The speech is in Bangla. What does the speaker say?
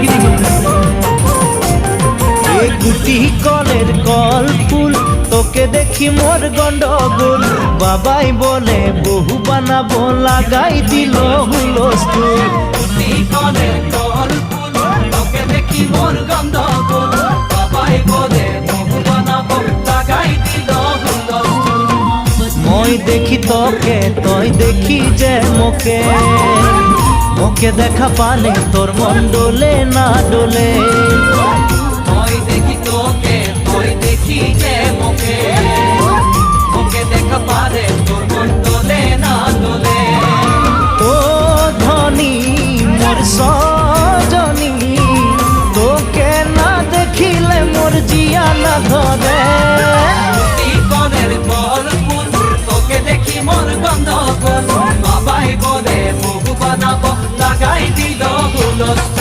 গিরি করতেছে। এ গুটি কলের কল ফুল, তোকে দেখি মোর গন্ডগোল। বাবাই বলে বহু বানাবো, লাগাই দিল হুলস্থুল। গুটি কলের কল ফুল, তোকে দেখি মোর গন্ডগোল। বাবাই বলে বহু বানাবো, লাগাই দিল হুলস্থুল। মই দেখি তোকে, তই দেখি যে মোকে। মোকে দেখা পালে তোর মন ডোলে না ডোলে। মই দেখি তোকে, তুই দেখি যে মোকে। মোকে দেখা পারে তোর মন দোলে না দোলে। ও ধনী মোর সজনী, তোকে না দেখিলে মোর জিয়া না ধরে। গুটি কলের কল ফুল, তোকে দেখি মোর গন্ধ। বাবাই বলে বহু বানাবো, লাগাই দিল হুলস্থুল।